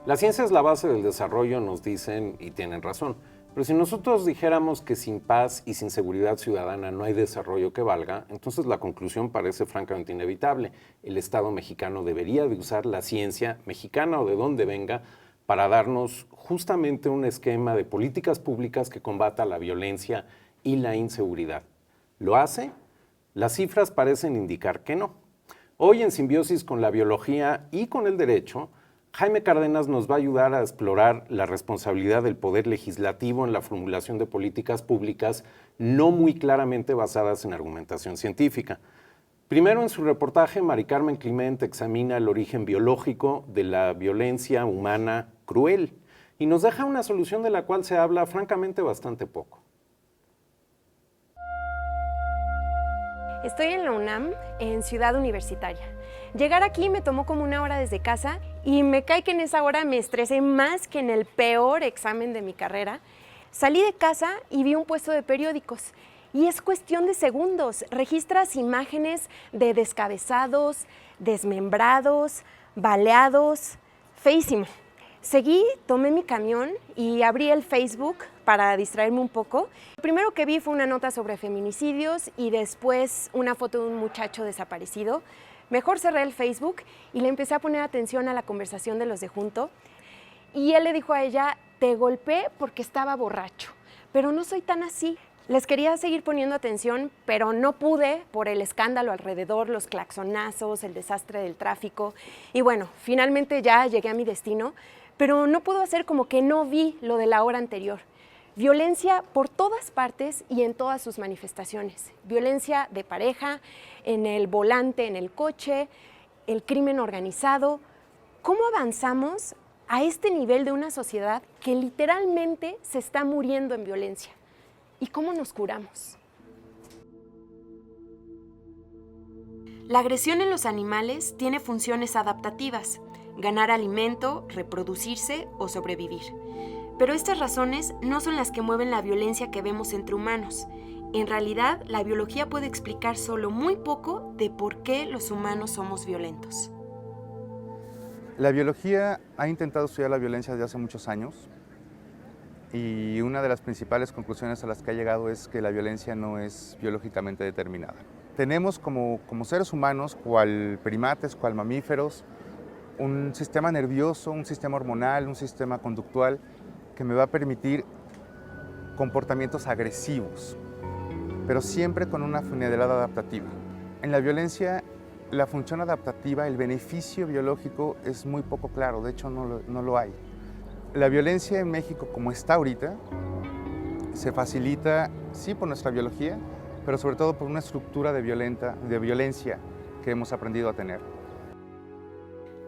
La ciencia es la base del desarrollo, nos dicen, y tienen razón. Pero si nosotros dijéramos que sin paz y sin seguridad ciudadana no hay desarrollo que valga, entonces la conclusión parece francamente inevitable. El Estado mexicano debería de usar la ciencia, mexicana o de donde venga, para darnos justamente un esquema de políticas públicas que combata la violencia y la inseguridad. ¿Lo hace? Las cifras parecen indicar que no. Hoy, en simbiosis con la biología y con el derecho, Jaime Cárdenas nos va a ayudar a explorar la responsabilidad del poder legislativo en la formulación de políticas públicas no muy claramente basadas en argumentación científica. Primero, en su reportaje, Mari Carmen Clement examina el origen biológico de la violencia humana cruel y nos deja una solución de la cual se habla francamente bastante poco. Estoy en la UNAM, en Ciudad Universitaria. Llegar aquí me tomó como una hora desde casa y me cae que en esa hora me estresé más que en el peor examen de mi carrera. Salí de casa y vi un puesto de periódicos y es cuestión de segundos. Registras imágenes de descabezados, desmembrados, baleados, feísimo. Seguí, tomé mi camión y abrí el Facebook para distraerme un poco. Lo primero que vi fue una nota sobre feminicidios y después una foto de un muchacho desaparecido. Mejor cerré el Facebook y le empecé a poner atención a la conversación de los de junto. Y él le dijo a ella, te golpeé porque estaba borracho, pero no soy tan así. Les quería seguir poniendo atención, pero no pude por el escándalo alrededor, los claxonazos, el desastre del tráfico. Y bueno, finalmente ya llegué a mi destino, pero no puedo hacer como que no vi lo de la hora anterior. Violencia por todas partes y en todas sus manifestaciones. Violencia de pareja, en el volante, en el coche, el crimen organizado. ¿Cómo avanzamos a este nivel de una sociedad que literalmente se está muriendo en violencia? ¿Y cómo nos curamos? La agresión en los animales tiene funciones adaptativas: ganar alimento, reproducirse o sobrevivir. Pero estas razones no son las que mueven la violencia que vemos entre humanos. En realidad, la biología puede explicar solo muy poco de por qué los humanos somos violentos. La biología ha intentado estudiar la violencia desde hace muchos años y una de las principales conclusiones a las que ha llegado es que la violencia no es biológicamente determinada. Tenemos como seres humanos, cual primates, cual mamíferos, un sistema nervioso, un sistema hormonal, un sistema conductual que me va a permitir comportamientos agresivos, pero siempre con una finalidad adaptativa. En la violencia, la función adaptativa, el beneficio biológico es muy poco claro, de hecho no lo hay. La violencia en México, como está ahorita, se facilita, sí, por nuestra biología, pero sobre todo por una estructura de violencia que hemos aprendido a tener.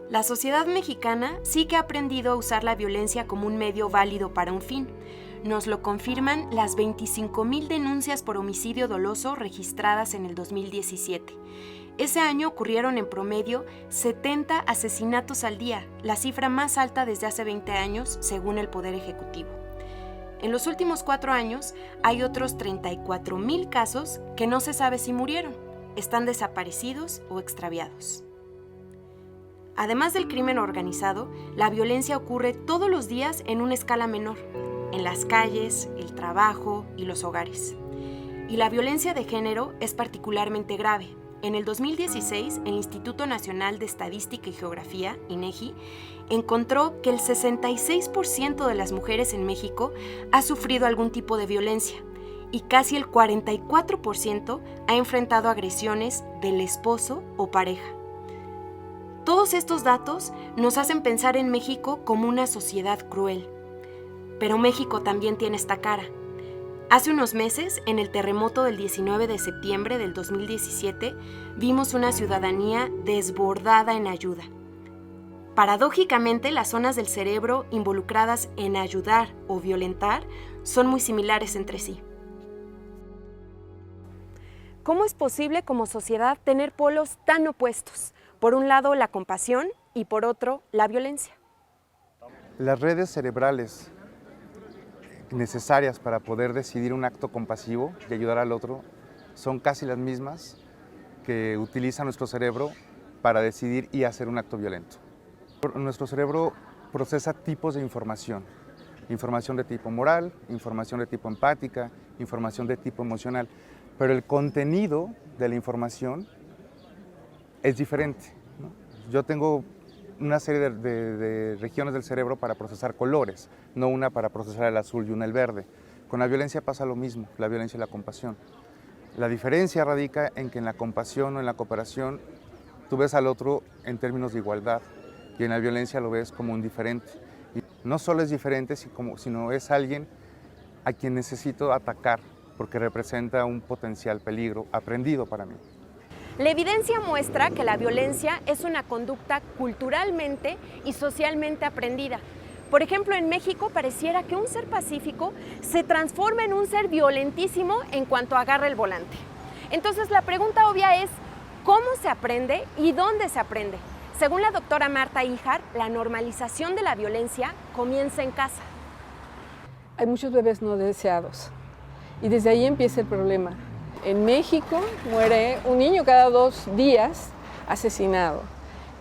La sociedad mexicana sí que ha aprendido a usar la violencia como un medio válido para un fin. Nos lo confirman las 25,000 denuncias por homicidio doloso registradas en el 2017. Ese año ocurrieron en promedio 70 asesinatos al día, la cifra más alta desde hace 20 años, según el Poder Ejecutivo. En los últimos 4 años hay otros 34,000 casos que no se sabe si murieron, están desaparecidos o extraviados. Además del crimen organizado, la violencia ocurre todos los días en una escala menor, en las calles, el trabajo y los hogares. Y la violencia de género es particularmente grave. En el 2016, el Instituto Nacional de Estadística y Geografía, INEGI, encontró que el 66% de las mujeres en México ha sufrido algún tipo de violencia y casi el 44% ha enfrentado agresiones del esposo o pareja. Todos estos datos nos hacen pensar en México como una sociedad cruel. Pero México también tiene esta cara. Hace unos meses, en el terremoto del 19 de septiembre del 2017, vimos una ciudadanía desbordada en ayuda. Paradójicamente, las zonas del cerebro involucradas en ayudar o violentar son muy similares entre sí. ¿Cómo es posible como sociedad tener polos tan opuestos? Por un lado, la compasión y por otro, la violencia. Las redes cerebrales necesarias para poder decidir un acto compasivo y ayudar al otro son casi las mismas que utiliza nuestro cerebro para decidir y hacer un acto violento. Nuestro cerebro procesa tipos de información de tipo moral, información de tipo empática, información de tipo emocional, pero el contenido de la información es diferente, ¿no? Yo tengo una serie de regiones del cerebro para procesar colores, no una para procesar el azul y una el verde. Con la violencia pasa lo mismo, la violencia y la compasión. La diferencia radica en que en la compasión o en la cooperación tú ves al otro en términos de igualdad y en la violencia lo ves como un diferente. Y no solo es diferente, sino es alguien a quien necesito atacar porque representa un potencial peligro aprendido para mí. La evidencia muestra que la violencia es una conducta culturalmente y socialmente aprendida. Por ejemplo, en México pareciera que un ser pacífico se transforma en un ser violentísimo en cuanto agarra el volante. Entonces la pregunta obvia es, ¿cómo se aprende y dónde se aprende? Según la doctora Marta Híjar, la normalización de la violencia comienza en casa. Hay muchos bebés no deseados y desde ahí empieza el problema. En México muere un niño cada 2 días asesinado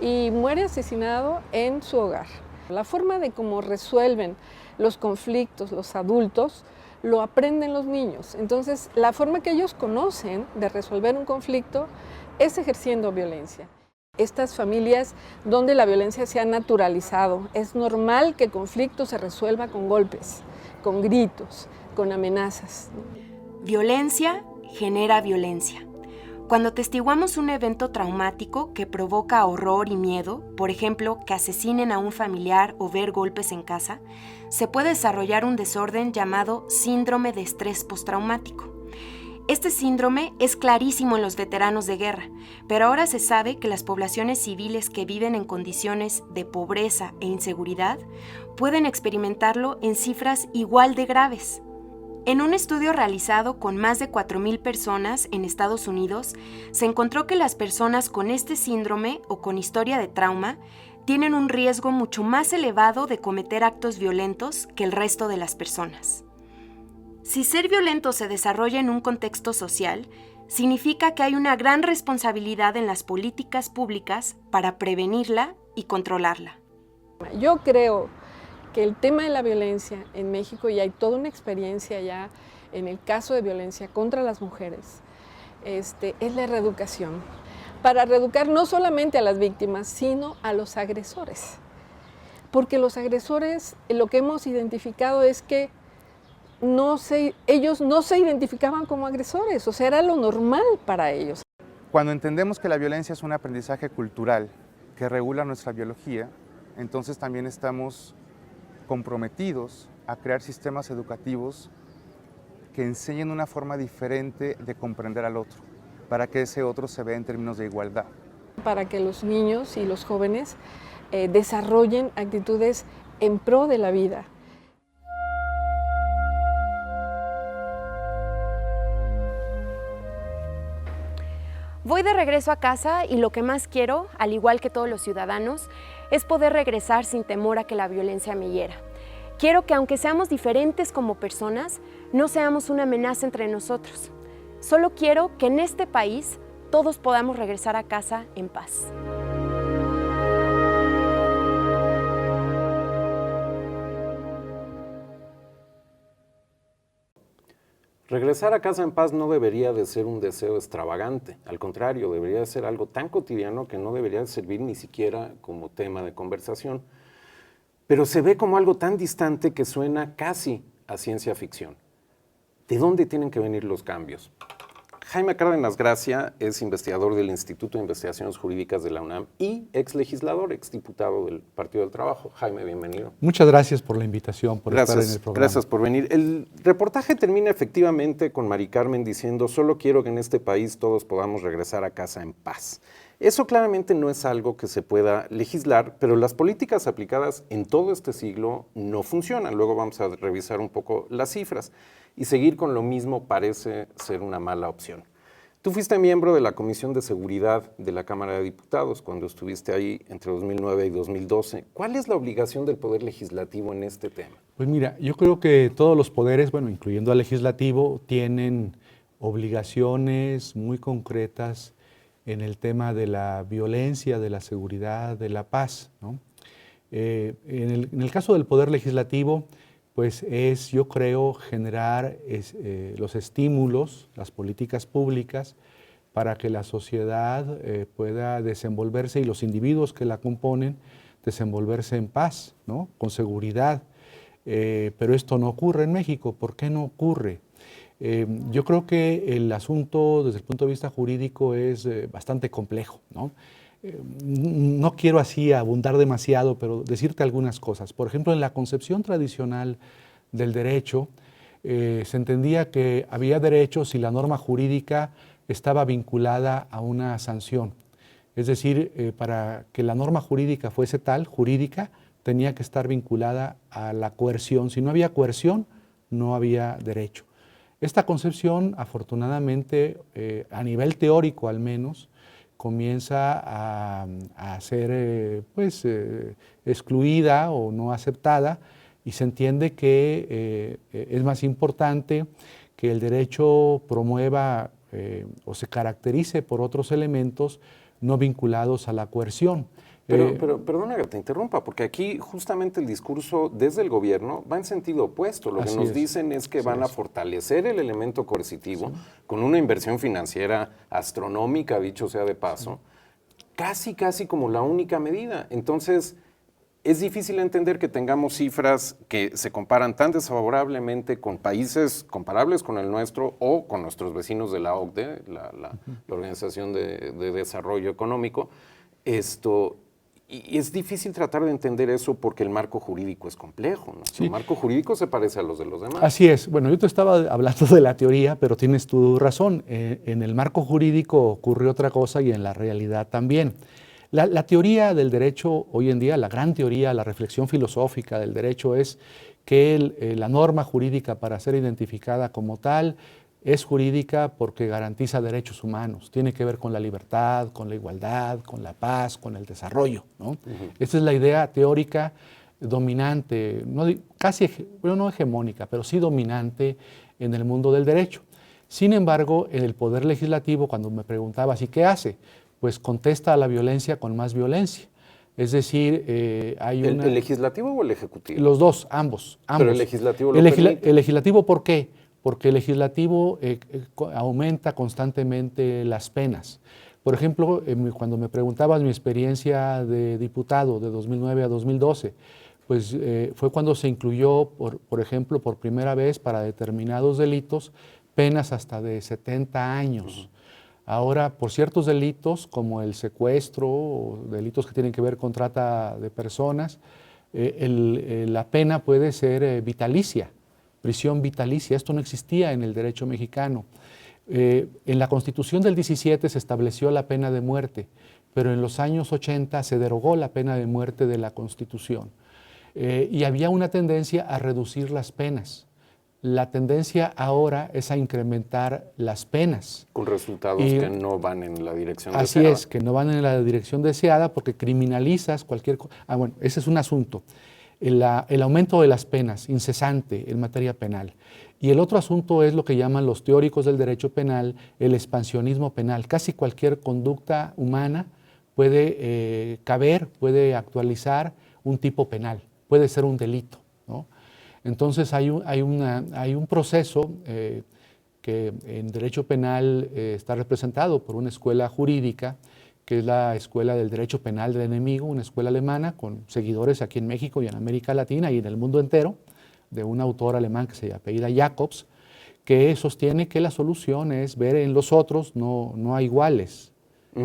y muere asesinado en su hogar. La forma de cómo resuelven los conflictos los adultos lo aprenden los niños. Entonces, la forma que ellos conocen de resolver un conflicto es ejerciendo violencia. Estas familias donde la violencia se ha naturalizado, es normal que el conflicto se resuelva con golpes, con gritos, con amenazas. Violencia genera violencia. Cuando atestiguamos un evento traumático que provoca horror y miedo, por ejemplo, que asesinen a un familiar o ver golpes en casa, se puede desarrollar un desorden llamado síndrome de estrés postraumático. Este síndrome es clarísimo en los veteranos de guerra, pero ahora se sabe que las poblaciones civiles que viven en condiciones de pobreza e inseguridad pueden experimentarlo en cifras igual de graves. En un estudio realizado con más de 4,000 personas en Estados Unidos, se encontró que las personas con este síndrome o con historia de trauma tienen un riesgo mucho más elevado de cometer actos violentos que el resto de las personas. Si ser violento se desarrolla en un contexto social, significa que hay una gran responsabilidad en las políticas públicas para prevenirla y controlarla. Yo creo que el tema de la violencia en México, y hay toda una experiencia ya en el caso de violencia contra las mujeres, es la reeducación. Para reeducar no solamente a las víctimas, sino a los agresores. Porque los agresores, lo que hemos identificado es que ellos no se identificaban como agresores, o sea, era lo normal para ellos. Cuando entendemos que la violencia es un aprendizaje cultural que regula nuestra biología, entonces también estamos comprometidos a crear sistemas educativos que enseñen una forma diferente de comprender al otro, para que ese otro se vea en términos de igualdad. Para que los niños y los jóvenes desarrollen actitudes en pro de la vida. Voy de regreso a casa y lo que más quiero, al igual que todos los ciudadanos, es poder regresar sin temor a que la violencia me hiera. Quiero que aunque seamos diferentes como personas, no seamos una amenaza entre nosotros. Solo quiero que en este país todos podamos regresar a casa en paz. Regresar a casa en paz no debería de ser un deseo extravagante, al contrario, debería de ser algo tan cotidiano que no debería de servir ni siquiera como tema de conversación. Pero se ve como algo tan distante que suena casi a ciencia ficción. ¿De dónde tienen que venir los cambios? Jaime Cárdenas Gracia es investigador del Instituto de Investigaciones Jurídicas de la UNAM y exlegislador, exdiputado del Partido del Trabajo. Jaime, bienvenido. Muchas gracias por la invitación, por estar en el programa. Gracias por venir. El reportaje termina efectivamente con Mari Carmen diciendo: solo quiero que en este país todos podamos regresar a casa en paz. Eso claramente no es algo que se pueda legislar, pero las políticas aplicadas en todo este siglo no funcionan. Luego vamos a revisar un poco las cifras y seguir con lo mismo parece ser una mala opción. Tú fuiste miembro de la Comisión de Seguridad de la Cámara de Diputados cuando estuviste ahí entre 2009 y 2012. ¿Cuál es la obligación del Poder Legislativo en este tema? Pues mira, yo creo que todos los poderes, bueno, incluyendo al legislativo, tienen obligaciones muy concretas en el tema de la violencia, de la seguridad, de la paz, ¿no? En el caso del Poder Legislativo, pues es, yo creo, generar los estímulos, las políticas públicas para que la sociedad pueda desenvolverse y los individuos que la componen desenvolverse en paz, ¿no? Con seguridad. Pero esto no ocurre en México. ¿Por qué no ocurre? Yo creo que el asunto desde el punto de vista jurídico es bastante complejo, ¿no? No quiero así abundar demasiado, pero decirte algunas cosas. Por ejemplo, en la concepción tradicional del derecho, se entendía que había derechos si la norma jurídica estaba vinculada a una sanción. Es decir, para que la norma jurídica fuese tal, jurídica, tenía que estar vinculada a la coerción. Si no había coerción, no había derecho. Esta concepción, afortunadamente, a nivel teórico al menos, comienza a ser excluida o no aceptada y se entiende que es más importante que el derecho promueva o se caracterice por otros elementos no vinculados a la coerción. Pero perdona que te interrumpa, porque aquí justamente el discurso desde el gobierno va en sentido opuesto. Lo que nos dicen es que van a fortalecer el elemento coercitivo con una inversión financiera astronómica, dicho sea de paso, casi como la única medida. Entonces, es difícil entender que tengamos cifras que se comparan tan desfavorablemente con países comparables con el nuestro o con nuestros vecinos de la OCDE, la Organización de Desarrollo Económico. Y es difícil tratar de entender eso porque el marco jurídico es complejo, ¿no? Sí. El marco jurídico se parece a los de los demás. Así es. Bueno, yo te estaba hablando de la teoría, pero tienes tu razón. En el marco jurídico ocurre otra cosa y en la realidad también. La teoría del derecho hoy en día, la gran teoría, la reflexión filosófica del derecho es que la norma jurídica para ser identificada como tal es jurídica porque garantiza derechos humanos, tiene que ver con la libertad, con la igualdad, con la paz, con el desarrollo, ¿no? Esa es la idea teórica dominante, no hegemónica, pero sí dominante en el mundo del derecho. Sin embargo, en el Poder Legislativo, cuando me preguntabas, ¿y qué hace? Pues contesta a la violencia con más violencia. Es decir, hay ¿El legislativo o el ejecutivo? Los dos, ambos. Pero el legislativo lo permite. ¿El legislativo por qué? Porque el legislativo aumenta constantemente las penas. Por ejemplo, cuando me preguntabas mi experiencia de diputado de 2009 a 2012, pues fue cuando se incluyó, por ejemplo, por primera vez para determinados delitos, penas hasta de 70 años. Ahora, por ciertos delitos como el secuestro o delitos que tienen que ver con trata de personas, la pena puede ser vitalicia. Prisión vitalicia. Esto no existía en el derecho mexicano. En la Constitución del 17 se estableció la pena de muerte, pero en los años 80 se derogó la pena de muerte de la Constitución. Y había una tendencia a reducir las penas. La tendencia ahora es a incrementar las penas. Con resultados que no van en la dirección deseada. Así es, que no van en la dirección deseada porque criminalizas cualquier cosa. Bueno, ese es un asunto. El aumento de las penas, incesante en materia penal. Y el otro asunto es lo que llaman los teóricos del derecho penal, el expansionismo penal. Casi cualquier conducta humana puede caber, puede actualizar un tipo penal, puede ser un delito, ¿no? Entonces hay un proceso que en derecho penal está representado por una escuela jurídica, que es la Escuela del Derecho Penal del Enemigo, una escuela alemana con seguidores aquí en México y en América Latina y en el mundo entero, de un autor alemán que se apellida Jacobs, que sostiene que la solución es ver en los otros no a iguales,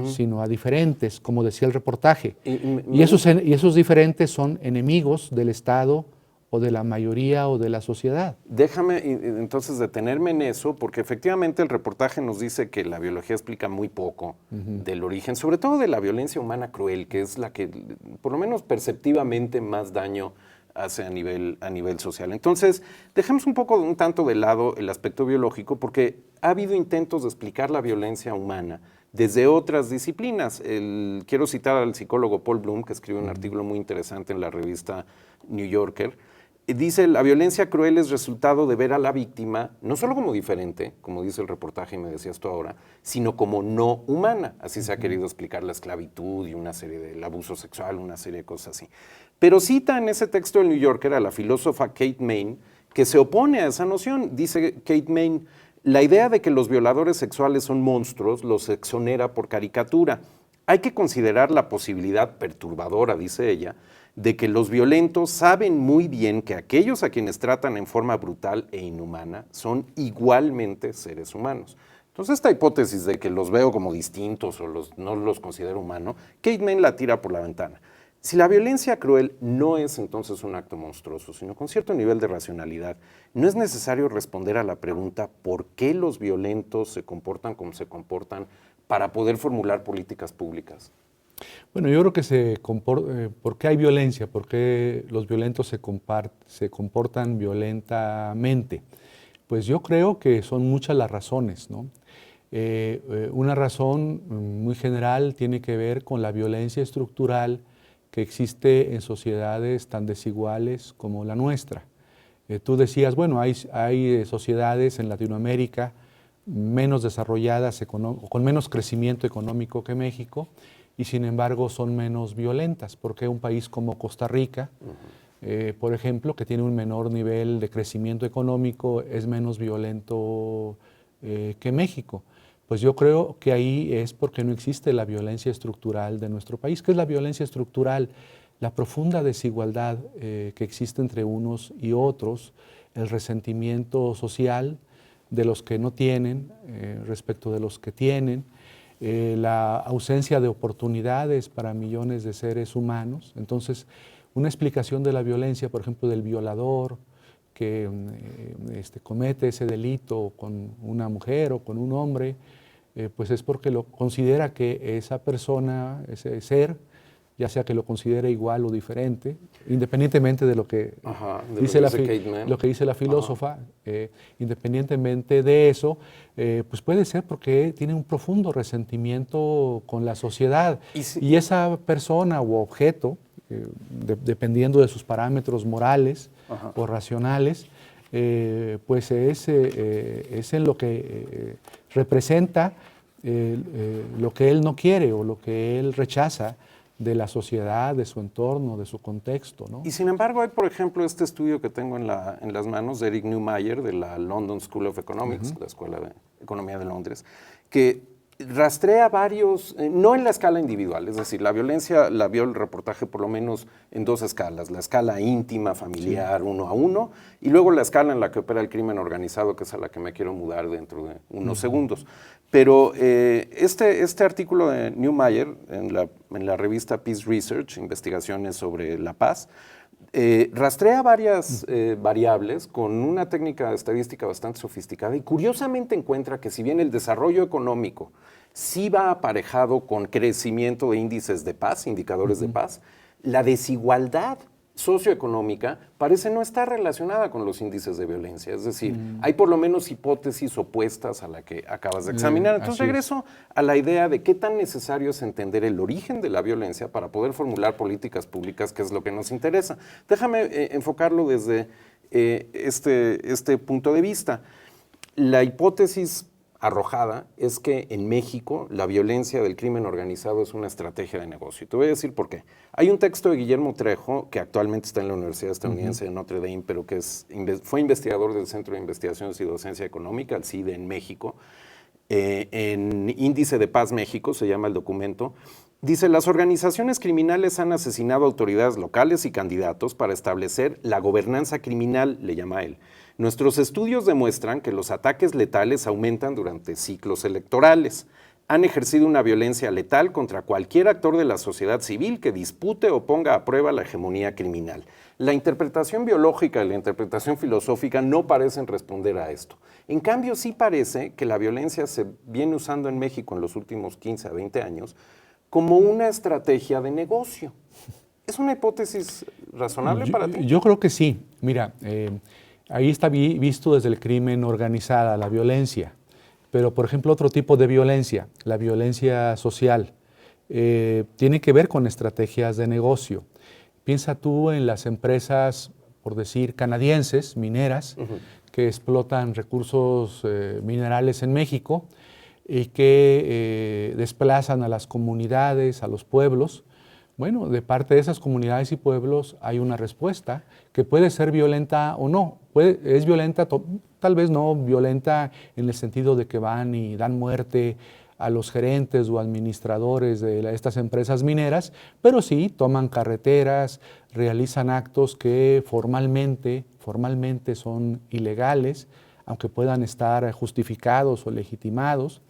sino a diferentes, como decía el reportaje. Y esos diferentes son enemigos del Estado o de la mayoría o de la sociedad. Déjame entonces detenerme en eso, porque efectivamente el reportaje nos dice que la biología explica muy poco del origen, sobre todo de la violencia humana cruel, que es la que, por lo menos perceptivamente, más daño hace a nivel social. Entonces, dejemos un tanto de lado el aspecto biológico, porque ha habido intentos de explicar la violencia humana desde otras disciplinas. Quiero citar al psicólogo Paul Bloom, que escribe un artículo muy interesante en la revista New Yorker. Dice, la violencia cruel es resultado de ver a la víctima no solo como diferente, como dice el reportaje y me decías tú ahora, sino como no humana. Así se ha querido explicar la esclavitud y una serie del abuso sexual, una serie de cosas así. Pero cita en ese texto del New Yorker a la filósofa Kate Main, que se opone a esa noción. Dice Kate Main, la idea de que los violadores sexuales son monstruos los exonera por caricatura. Hay que considerar la posibilidad perturbadora, dice ella, de que los violentos saben muy bien que aquellos a quienes tratan en forma brutal e inhumana son igualmente seres humanos. Entonces esta hipótesis de que los veo como distintos o no los considero humanos, Kate Main la tira por la ventana. Si la violencia cruel no es entonces un acto monstruoso, sino con cierto nivel de racionalidad, no es necesario responder a la pregunta ¿por qué los violentos se comportan como se comportan para poder formular políticas públicas? Bueno, yo creo que ¿por qué hay violencia? ¿Por qué los violentos se comportan violentamente? Pues yo creo que son muchas las razones, ¿no? Una razón muy general tiene que ver con la violencia estructural que existe en sociedades tan desiguales como la nuestra. Tú decías, bueno, hay sociedades en Latinoamérica menos desarrolladas, con menos crecimiento económico que México, y sin embargo son menos violentas, porque un país como Costa Rica, por ejemplo, que tiene un menor nivel de crecimiento económico, es menos violento que México. Pues yo creo que ahí es porque no existe la violencia estructural de nuestro país. ¿Qué es la violencia estructural? La profunda desigualdad que existe entre unos y otros, el resentimiento social de los que no tienen respecto de los que tienen, la ausencia de oportunidades para millones de seres humanos. Entonces, una explicación de la violencia, por ejemplo, del violador que comete ese delito con una mujer o con un hombre, pues es porque lo considera que esa persona, ese ser, ya sea que lo considere igual o diferente, independientemente de lo que, dice la filósofa, independientemente de eso, pues puede ser porque tiene un profundo resentimiento con la sociedad. Y esa persona u objeto, dependiendo de sus parámetros morales o racionales, pues es en lo que representa lo que él no quiere o lo que él rechaza de la sociedad, de su entorno, de su contexto, ¿no? Y sin embargo hay, por ejemplo, este estudio que tengo en las manos de Eric Neumayer de la London School of Economics, la Escuela de Economía de Londres, que rastrea varios, no en la escala individual, es decir, la violencia la vio el reportaje por lo menos en dos escalas, la escala íntima, familiar, uno a uno, y luego la escala en la que opera el crimen organizado, que es a la que me quiero mudar dentro de unos segundos. Pero este artículo de Neumayer en la revista Peace Research, Investigaciones sobre la Paz, rastrea varias variables con una técnica estadística bastante sofisticada y curiosamente encuentra que si bien el desarrollo económico sí va aparejado con crecimiento de índices de paz, indicadores de paz, la desigualdad socioeconómica parece no estar relacionada con los índices de violencia. Es decir, hay por lo menos hipótesis opuestas a la que acabas de examinar. Entonces regreso a la idea de qué tan necesario es entender el origen de la violencia para poder formular políticas públicas, que es lo que nos interesa. Déjame enfocarlo desde este punto de vista. La hipótesis arrojada es que en México la violencia del crimen organizado es una estrategia de negocio. Y te voy a decir por qué. Hay un texto de Guillermo Trejo, que actualmente está en la Universidad Estadounidense de Notre Dame, pero que fue investigador del Centro de Investigaciones y Docencia Económica, el CIDE, en México. En Índice de Paz México, se llama el documento. Dice, las organizaciones criminales han asesinado a autoridades locales y candidatos para establecer la gobernanza criminal, le llama él. Nuestros estudios demuestran que los ataques letales aumentan durante ciclos electorales. han ejercido una violencia letal contra cualquier actor de la sociedad civil que dispute o ponga a prueba la hegemonía criminal. La interpretación biológica y la interpretación filosófica no parecen responder a esto. En cambio, sí parece que la violencia se viene usando en México en los últimos 15 a 20 años como una estrategia de negocio. ¿Es una hipótesis razonable para ti? Yo creo que sí. Mira, ahí está visto desde el crimen organizada, la violencia. Pero, por ejemplo, otro tipo de violencia, la violencia social, tiene que ver con estrategias de negocio. Piensa tú en las empresas, por decir, canadienses, mineras, que explotan recursos minerales en México y que desplazan a las comunidades, a los pueblos. Bueno, de parte de esas comunidades y pueblos hay una respuesta que puede ser violenta o no. Es violenta, tal vez no violenta en el sentido de que van y dan muerte a los gerentes o administradores de estas empresas mineras, pero sí toman carreteras, realizan actos que formalmente son ilegales, aunque puedan estar justificados o legitimados,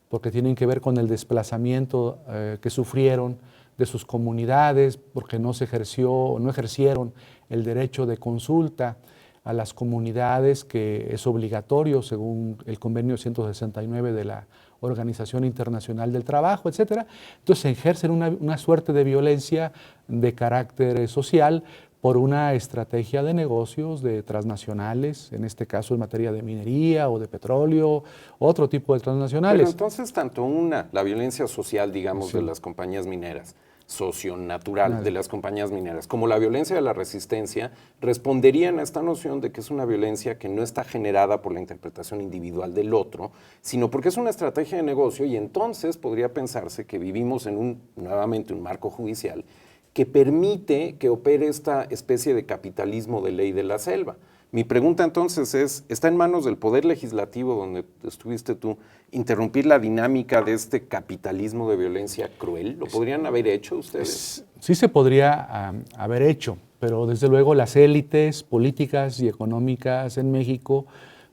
porque tienen que ver con el desplazamiento que sufrieron de sus comunidades, porque no ejercieron el derecho de consulta a las comunidades, que es obligatorio según el convenio 169 de la Organización Internacional del Trabajo, etc. Entonces ejercen una suerte de violencia de carácter social por una estrategia de negocios de transnacionales, en este caso en materia de minería o de petróleo, otro tipo de transnacionales. Pero entonces tanto la violencia social, digamos, de las compañías mineras, socionatural de las compañías mineras, como la violencia de la resistencia, responderían a esta noción de que es una violencia que no está generada por la interpretación individual del otro, sino porque es una estrategia de negocio, y entonces podría pensarse que vivimos en nuevamente un marco judicial que permite que opere esta especie de capitalismo de ley de la selva. Mi pregunta entonces es, ¿está en manos del Poder Legislativo, donde estuviste tú, interrumpir la dinámica de este capitalismo de violencia cruel? ¿Lo podrían haber hecho ustedes? Sí se podría haber hecho, pero desde luego las élites políticas y económicas en México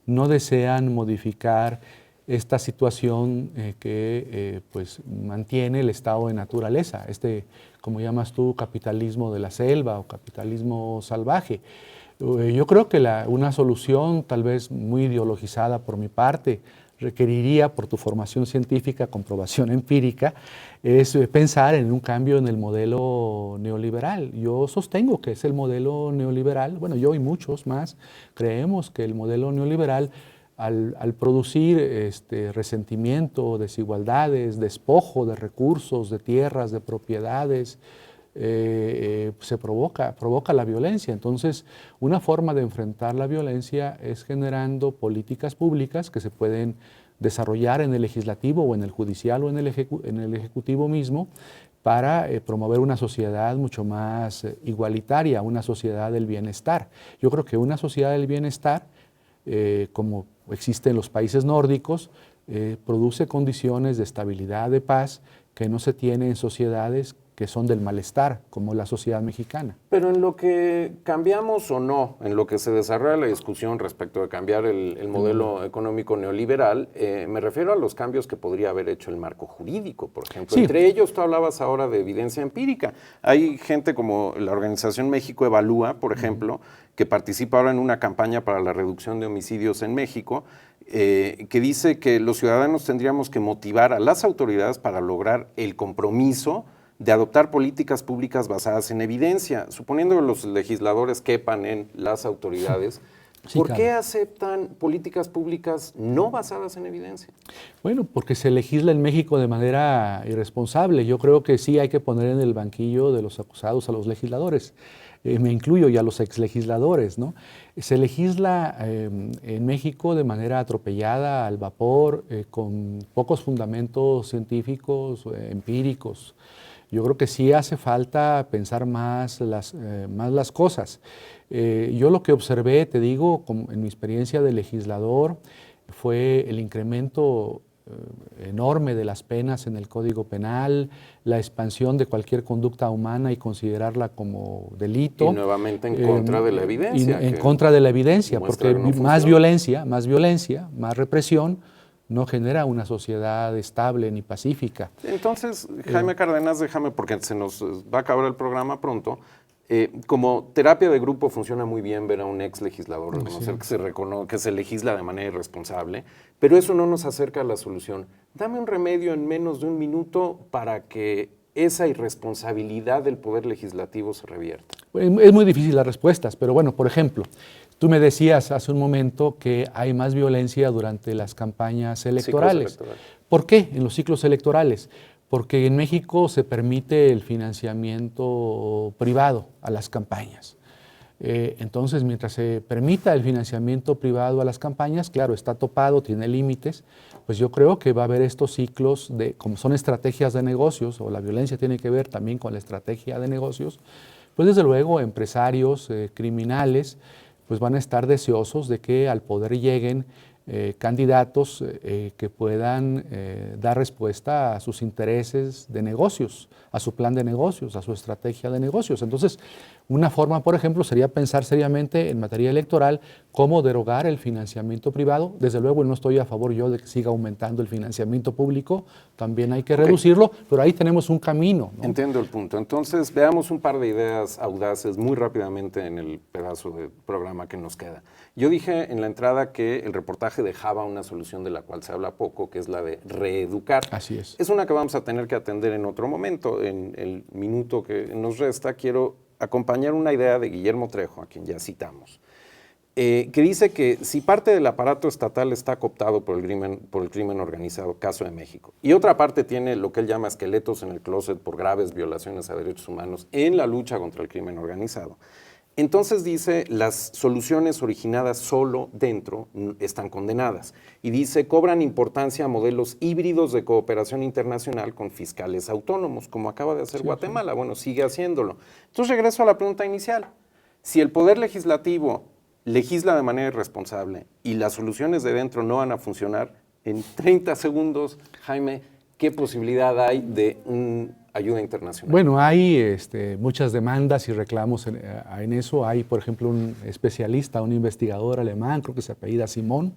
no desean modificar esta situación que pues mantiene el estado de naturaleza, como llamas tú, capitalismo de la selva o capitalismo salvaje. Yo creo que una solución tal vez muy ideologizada por mi parte requeriría, por tu formación científica, comprobación empírica, es pensar en un cambio en el modelo neoliberal. Yo sostengo que es el modelo neoliberal, bueno, yo y muchos más creemos que el modelo neoliberal, al producir resentimiento, desigualdades, despojo de recursos, de tierras, de propiedades, se provoca la violencia. Entonces, una forma de enfrentar la violencia es generando políticas públicas que se pueden desarrollar en el legislativo o en el judicial o en el ejecutivo mismo, para promover una sociedad mucho más igualitaria, una sociedad del bienestar. Yo creo que una sociedad del bienestar, como existe en los países nórdicos, produce condiciones de estabilidad, de paz, que no se tiene en sociedades que son del malestar, como la sociedad mexicana. Pero en lo que cambiamos o no, en lo que se desarrolla la discusión respecto de cambiar el modelo económico neoliberal, me refiero a los cambios que podría haber hecho el marco jurídico, por ejemplo. Sí. Entre ellos, tú hablabas ahora de evidencia empírica. Hay gente como la organización México Evalúa, por ejemplo, que participa ahora en una campaña para la reducción de homicidios en México, que dice que los ciudadanos tendríamos que motivar a las autoridades para lograr el compromiso de adoptar políticas públicas basadas en evidencia, suponiendo que los legisladores quepan en las autoridades. Sí, ¿por qué aceptan políticas públicas no basadas en evidencia? Bueno, porque se legisla en México de manera irresponsable. Yo creo que sí hay que poner en el banquillo de los acusados a los legisladores. Me incluyo y a los exlegisladores, ¿no? Se legisla en México de manera atropellada, al vapor, con pocos fundamentos científicos, empíricos. Yo creo que sí hace falta pensar más las cosas. Yo lo que observé, te digo, en mi experiencia de legislador, fue el incremento enorme de las penas en el Código Penal, la expansión de cualquier conducta humana y considerarla como delito. Y nuevamente en contra de la evidencia. En contra de la evidencia, porque más violencia, más represión, no genera una sociedad estable ni pacífica. Entonces, Jaime Cárdenas, déjame, porque se nos va a acabar el programa pronto, como terapia de grupo funciona muy bien ver a un ex legislador reconocer que se legisla de manera irresponsable, pero eso no nos acerca a la solución. Dame un remedio en menos de un minuto para que esa irresponsabilidad del poder legislativo se revierta. Es muy difícil las respuestas, pero bueno, por ejemplo, tú me decías hace un momento que hay más violencia durante las campañas electorales. ¿Por qué en los ciclos electorales? Porque en México se permite el financiamiento privado a las campañas. Entonces, mientras se permita el financiamiento privado a las campañas, claro, está topado, tiene límites, pues yo creo que va a haber estos ciclos de, como son estrategias de negocios, o la violencia tiene que ver también con la estrategia de negocios, pues desde luego empresarios, criminales, pues van a estar deseosos de que al poder lleguen candidatos que puedan dar respuesta a sus intereses de negocios, a su plan de negocios, a su estrategia de negocios. Entonces, una forma, por ejemplo, sería pensar seriamente en materia electoral cómo derogar el financiamiento privado. Desde luego, no estoy a favor yo de que siga aumentando el financiamiento público, también hay que reducirlo, pero ahí tenemos un camino, ¿no? Entiendo el punto. Entonces, veamos un par de ideas audaces muy rápidamente en el pedazo de programa que nos queda. Yo dije en la entrada que el reportaje dejaba una solución de la cual se habla poco, que es la de reeducar. Así es. Es una que vamos a tener que atender en otro momento. En el minuto que nos resta, quiero acompañar una idea de Guillermo Trejo, a quien ya citamos, que dice que si parte del aparato estatal está cooptado por el crimen organizado, caso de México, y otra parte tiene lo que él llama esqueletos en el closet por graves violaciones a derechos humanos en la lucha contra el crimen organizado, entonces dice, las soluciones originadas solo dentro están condenadas. Y dice, cobran importancia modelos híbridos de cooperación internacional con fiscales autónomos, como acaba de hacer Guatemala. Bueno, sigue haciéndolo. Entonces regreso a la pregunta inicial. Si el poder legislativo legisla de manera irresponsable y las soluciones de dentro no van a funcionar, en 30 segundos, Jaime, ¿qué posibilidad hay de ayuda internacional? Bueno, hay muchas demandas y reclamos en eso. Hay, por ejemplo, un especialista, un investigador alemán, creo que se apellida Simón,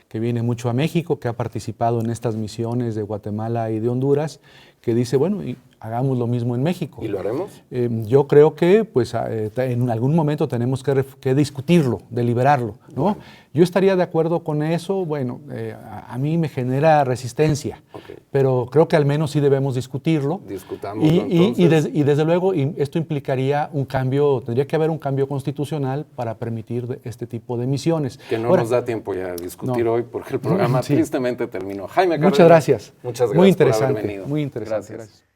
que viene mucho a México, que ha participado en estas misiones de Guatemala y de Honduras, que dice, bueno, hagamos lo mismo en México. ¿Y lo haremos? Yo creo que pues, en algún momento tenemos que discutirlo, deliberarlo, ¿no? Bueno. Yo estaría de acuerdo con eso. Bueno, a mí me genera resistencia, pero creo que al menos sí debemos discutirlo. Discutámoslo, y desde luego esto implicaría un cambio, tendría que haber un cambio constitucional para permitir este tipo de misiones. Que no nos da tiempo ya de discutir hoy porque el programa tristemente terminó. Jaime Cárdenas, muchas gracias. Muchas gracias muy interesante, por haber venido. Muy interesante. Gracias.